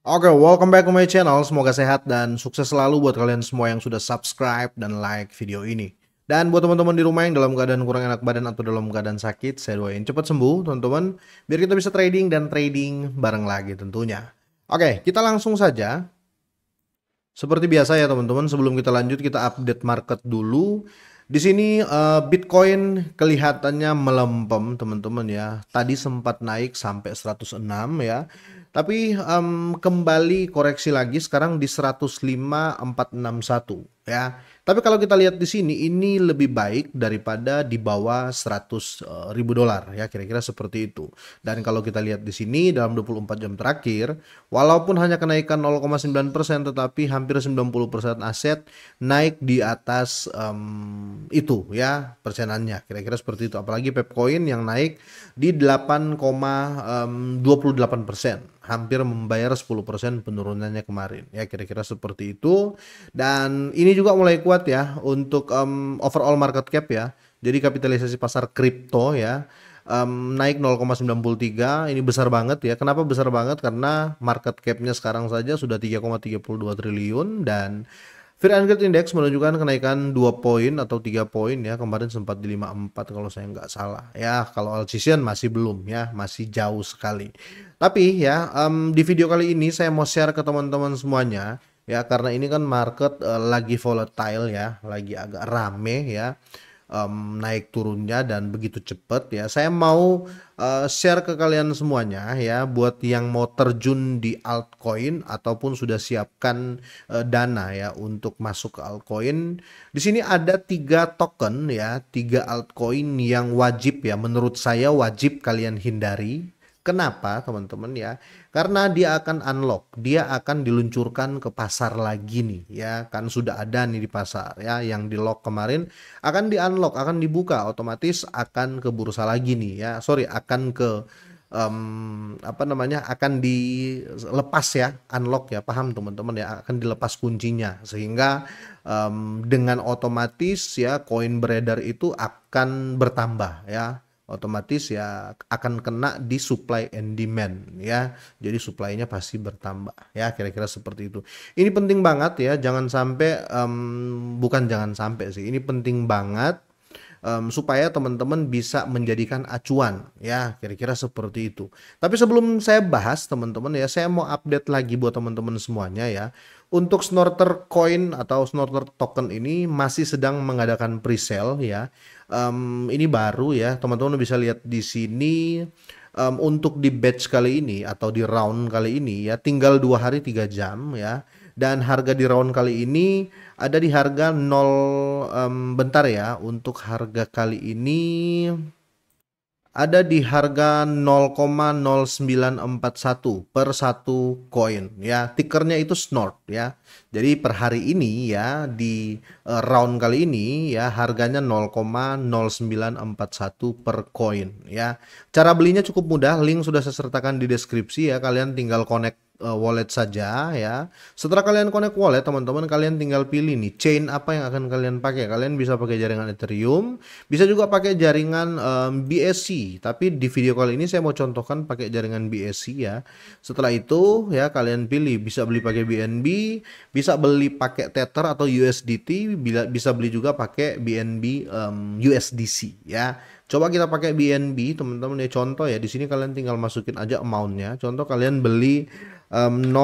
Oke, welcome back to my channel. Semoga sehat dan sukses selalu buat kalian semua yang sudah subscribe dan like video ini. Dan buat teman-teman di rumah yang dalam keadaan kurang enak badan atau dalam keadaan sakit, saya doain cepat sembuh, teman-teman, biar kita bisa trading dan trading bareng lagi tentunya. Oke, kita langsung saja. Seperti biasa ya teman-teman, sebelum kita lanjut kita update market dulu. Di sini Bitcoin kelihatannya melempem teman-teman ya. Tadi sempat naik sampai 106 ya. Tapi kembali koreksi lagi sekarang di 105.461 ya. Tapi kalau kita lihat di sini ini lebih baik daripada di bawah 100.000 dolar ya, kira-kira seperti itu. Dan kalau kita lihat di sini dalam 24 jam terakhir, walaupun hanya kenaikan 0,9% tetapi hampir 90% aset naik di atas itu ya persenannya, kira-kira seperti itu. Apalagi Pepcoin yang naik di 8,28%, hampir membayar 10% penurunannya kemarin ya, kira-kira seperti itu. Dan ini juga mulai kuat ya untuk overall market cap ya, jadi kapitalisasi pasar kripto ya, naik 0,93. Ini besar banget ya. Kenapa besar banget? Karena market capnya sekarang saja sudah 3,32 triliun dan Fear and Greed Index menunjukkan kenaikan 2 poin atau 3 poin ya. Kemarin sempat di 54 kalau saya nggak salah. Ya, kalau Alcisian masih belum ya, masih jauh sekali. Tapi ya, di video kali ini saya mau share ke teman-teman semuanya ya, karena ini kan market lagi volatile ya, lagi agak rame ya, naik turunnya dan begitu cepat ya. Saya mau share ke kalian semuanya ya, buat yang mau terjun di altcoin ataupun sudah siapkan dana ya untuk masuk ke altcoin. Di sini ada 3 token ya, 3 altcoin yang wajib ya, menurut saya wajib kalian hindari. Kenapa teman-teman ya? Karena dia akan unlock, dia akan diluncurkan ke pasar lagi nih ya, kan sudah ada nih di pasar ya, yang di lock kemarin akan di unlock, akan dibuka, otomatis akan ke bursa lagi nih ya. Sorry, akan ke apa namanya, akan dilepas ya, unlock ya, paham teman-teman ya, akan dilepas kuncinya sehingga dengan otomatis ya koin beredar itu akan bertambah ya, otomatis ya akan kena di supply and demand ya, jadi supply-nya pasti bertambah ya, kira-kira seperti itu. Ini penting banget ya, jangan sampai bukan jangan sampai sih, ini penting banget supaya teman-teman bisa menjadikan acuan ya, kira-kira seperti itu. Tapi sebelum saya bahas teman-teman ya, saya mau update lagi buat teman-teman semuanya ya. Untuk Snorter Coin atau Snorter Token ini masih sedang mengadakan pre-sale ya. Ini baru ya, teman-teman bisa lihat di sini. Untuk di batch kali ini atau di round kali ini ya, tinggal 2 hari 3 jam ya, dan harga di round kali ini ada di harga 0, bentar ya, untuk harga kali ini ada di harga 0,0941 per satu koin ya, tikernya itu snort ya. Jadi per hari ini ya, di round kali ini ya, harganya 0,0941 per koin ya. Cara belinya cukup mudah, link sudah saya sertakan di deskripsi ya, kalian tinggal connect wallet saja ya. Setelah kalian connect wallet teman-teman, kalian tinggal pilih nih chain apa yang akan kalian pakai. Kalian bisa pakai jaringan Ethereum, bisa juga pakai jaringan BSC, tapi di video kali ini saya mau contohkan pakai jaringan BSC ya. Setelah itu ya, kalian pilih, bisa beli pakai BNB, bisa beli pakai Tether atau USDT, bisa beli juga pakai BNB USDC ya. Coba kita pakai BNB teman-teman ya, contoh ya, di sini kalian tinggal masukin aja amountnya. Contoh kalian beli 0,1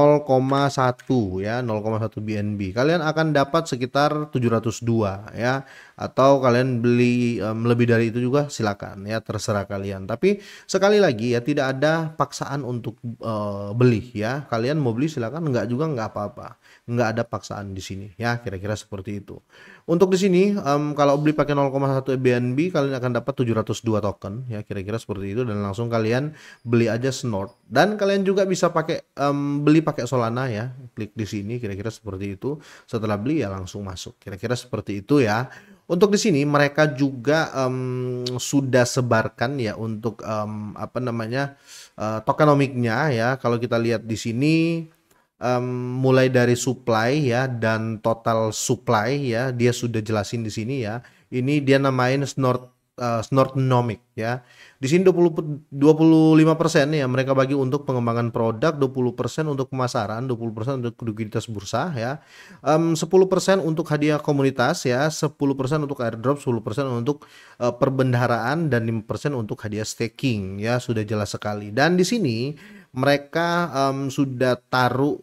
ya, 0,1 BNB, kalian akan dapat sekitar 702 ya, atau kalian beli lebih dari itu juga silakan ya, terserah kalian. Tapi sekali lagi ya, tidak ada paksaan untuk beli ya, kalian mau beli silakan, enggak juga nggak apa-apa, nggak ada paksaan di sini ya, kira-kira seperti itu. Untuk di sini kalau beli pakai 0,1 BNB kalian akan dapat 702 token ya, kira-kira seperti itu, dan langsung kalian beli aja Snort. Dan kalian juga bisa pakai beli pakai Solana ya, klik di sini, kira-kira seperti itu. Setelah beli ya langsung masuk, kira-kira seperti itu ya. Untuk di sini mereka juga sudah sebarkan ya untuk apa namanya, tokenomiknya ya. Kalau kita lihat di sini mulai dari supply ya dan total supply ya, dia sudah jelasin di sini ya. Ini dia namain Snort Snortnomic ya. Di sini 25% ya mereka bagi untuk pengembangan produk, 20% untuk pemasaran, 20% untuk likuiditas bursa ya. 10% untuk hadiah komunitas ya, 10% untuk airdrop, 10% untuk perbendaharaan dan 5% untuk hadiah staking ya, sudah jelas sekali. Dan di sini mereka sudah taruh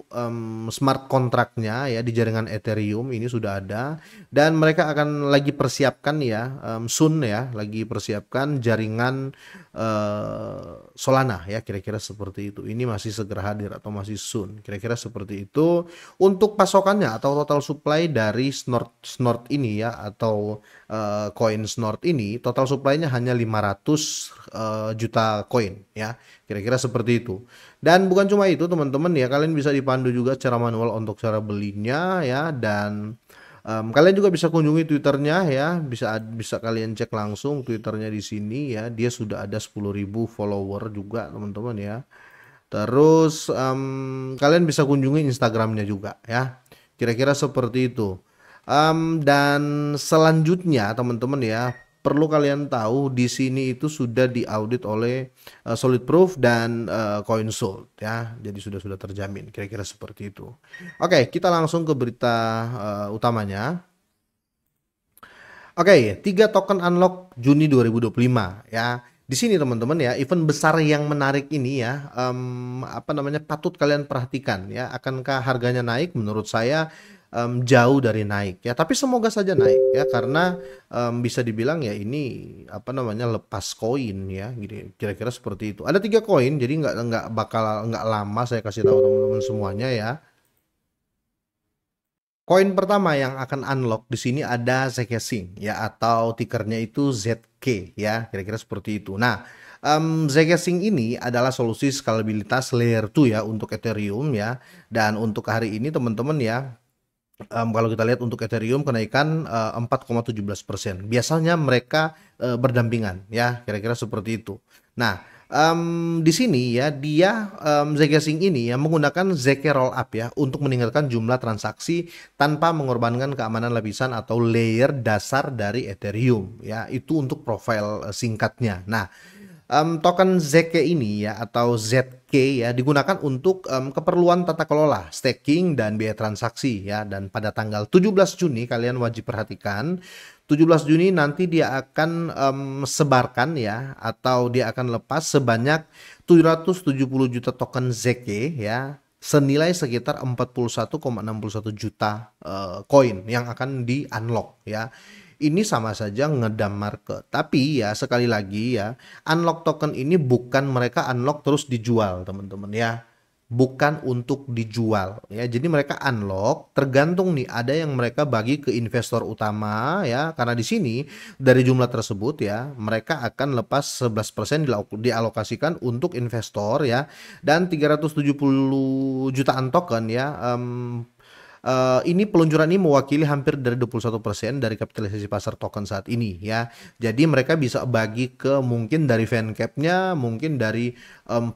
smart kontraknya ya di jaringan Ethereum, ini sudah ada, dan mereka akan lagi persiapkan ya soon ya, lagi persiapkan jaringan Solana ya, kira-kira seperti itu. Ini masih segera hadir atau masih soon, kira-kira seperti itu. Untuk pasokannya atau total supply dari Snort ini ya, atau koin Snort ini, total supply-nya hanya 500 juta koin ya, kira-kira seperti itu. Dan bukan cuma itu teman-teman ya, kalian bisa dipandu juga secara manual untuk cara belinya ya. Dan kalian juga bisa kunjungi Twitternya ya, bisa kalian cek langsung Twitternya di sini ya. Dia sudah ada 10.000 follower juga teman-teman ya. Terus kalian bisa kunjungi Instagramnya juga ya, kira-kira seperti itu. Dan selanjutnya teman-teman ya, perlu kalian tahu di sini itu sudah diaudit oleh Solid Proof dan CoinSold ya, jadi sudah terjamin, kira-kira seperti itu. Oke, kita langsung ke berita utamanya. Oke, 3 token unlock Juni 2025 ya. Di sini teman-teman ya, event besar yang menarik ini ya, apa namanya, patut kalian perhatikan ya. Akankah harganya naik? Menurut saya jauh dari naik ya, tapi semoga saja naik ya, karena bisa dibilang ya ini apa namanya, lepas koin ya, gitu. Kira-kira seperti itu. Ada 3 koin, jadi nggak lama saya kasih tahu teman-teman semuanya ya. Koin pertama yang akan unlock di sini ada Zcash ya, atau tikernya itu ZK ya, kira-kira seperti itu. Nah, Zcash ini adalah solusi skalabilitas layer 2 ya untuk Ethereum ya. Dan untuk hari ini teman-teman ya, kalau kita lihat untuk Ethereum kenaikan 4,17%. Biasanya mereka berdampingan ya, kira-kira seperti itu. Nah, di sini ya, dia Zcash ini ya menggunakan ZK Rollup ya untuk meningkatkan jumlah transaksi tanpa mengorbankan keamanan lapisan atau layer dasar dari Ethereum ya. Itu untuk profil singkatnya. Nah, token ZK ini ya, atau ZK ya, digunakan untuk keperluan tata kelola, staking dan biaya transaksi ya. Dan pada tanggal 17 Juni kalian wajib perhatikan, 17 Juni nanti dia akan sebarkan ya, atau dia akan lepas sebanyak 770 juta token ZK ya, senilai sekitar 41,61 juta koin yang akan di unlock ya. Ini sama saja ngedam market. Tapi ya sekali lagi ya, unlock token ini bukan mereka unlock terus dijual teman-teman ya. Bukan untuk dijual ya. Jadi mereka unlock tergantung nih, ada yang mereka bagi ke investor utama ya. Karena di sini dari jumlah tersebut ya, mereka akan lepas 11% dialokasikan untuk investor ya. Dan 370 jutaan token ya, ini peluncuran ini mewakili hampir dari 21% dari kapitalisasi pasar token saat ini ya. Jadi mereka bisa bagi ke mungkin dari fan cap-nya, mungkin dari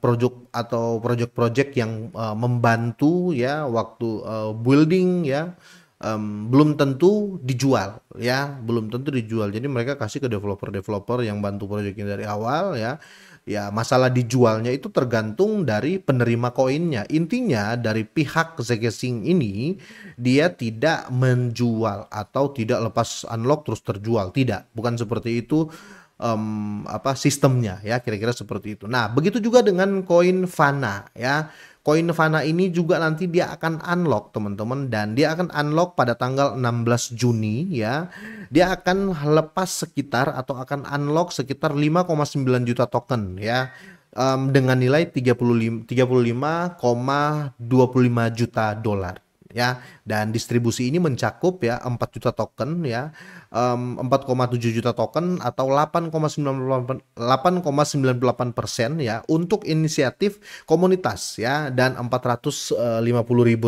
project yang membantu ya waktu building ya. Belum tentu dijual ya, belum tentu dijual. Jadi mereka kasih ke developer yang bantu proyeknya dari awal ya. Ya, masalah dijualnya itu tergantung dari penerima koinnya. Intinya dari pihak Zcash ini, dia tidak menjual atau tidak lepas unlock terus terjual. Tidak, bukan seperti itu sistemnya ya, kira-kira seperti itu. Nah, begitu juga dengan koin Fana ya. Koin Fana ini juga nanti dia akan unlock teman-teman, dan dia akan unlock pada tanggal 16 Juni ya. Dia akan lepas sekitar atau akan unlock sekitar 5,9 juta token ya. Dengan nilai 35,25 juta dolar ya. Dan distribusi ini mencakup ya 4 juta token ya, 4,7 juta token atau 8,98% ya untuk inisiatif komunitas ya, dan 450.000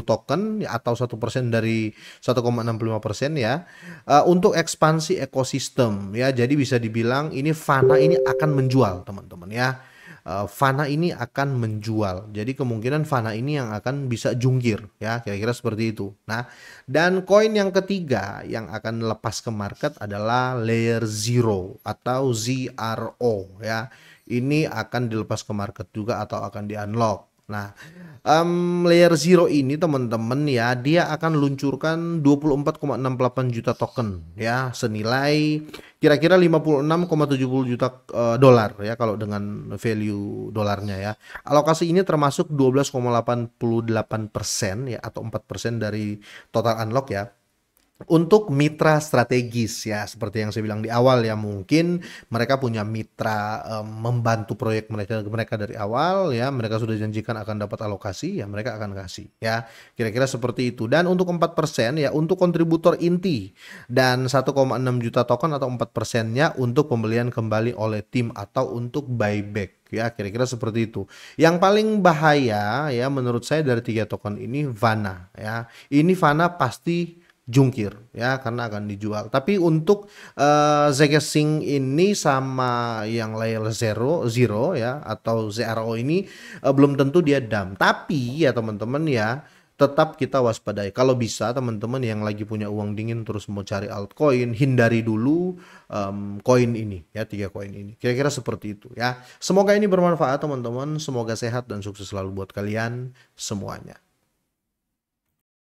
token ya, atau 1% dari 1,65% ya, untuk ekspansi ekosistem ya. Jadi bisa dibilang ini Fana ini akan menjual teman-teman ya. Fana ini akan menjual. Jadi kemungkinan Fana ini yang akan bisa jungkir ya, kira-kira seperti itu. Nah, dan koin yang ketiga yang akan lepas ke market adalah Layer Zero atau ZRO ya. Ini akan dilepas ke market juga atau akan di-unlock. Nah, Layer Zero ini teman-teman ya, dia akan luncurkan 24,68 juta token ya, senilai kira-kira 56,70 juta dolar ya kalau dengan value dolarnya ya. Alokasi ini termasuk 12,88% ya atau 4% dari total unlock ya. Untuk mitra strategis ya, seperti yang saya bilang di awal ya, mungkin mereka punya mitra membantu proyek mereka dari awal ya, mereka sudah janjikan akan dapat alokasi ya, mereka akan kasih ya. Kira-kira seperti itu. Dan untuk 4% ya untuk kontributor inti, dan 1,6 juta token atau 4%-nya untuk pembelian kembali oleh tim atau untuk buyback ya, kira-kira seperti itu. Yang paling bahaya ya menurut saya dari 3 token ini Vana ya. Ini Vana pasti jungkir ya karena akan dijual. Tapi untuk Zcash ini sama yang layer zero ya atau ZRO ini belum tentu dia dump. Tapi ya teman-teman ya, tetap kita waspadai. Kalau bisa teman-teman yang lagi punya uang dingin terus mau cari altcoin, hindari dulu koin ini ya, 3 koin ini. Kira-kira seperti itu ya. Semoga ini bermanfaat teman-teman. Semoga sehat dan sukses selalu buat kalian semuanya.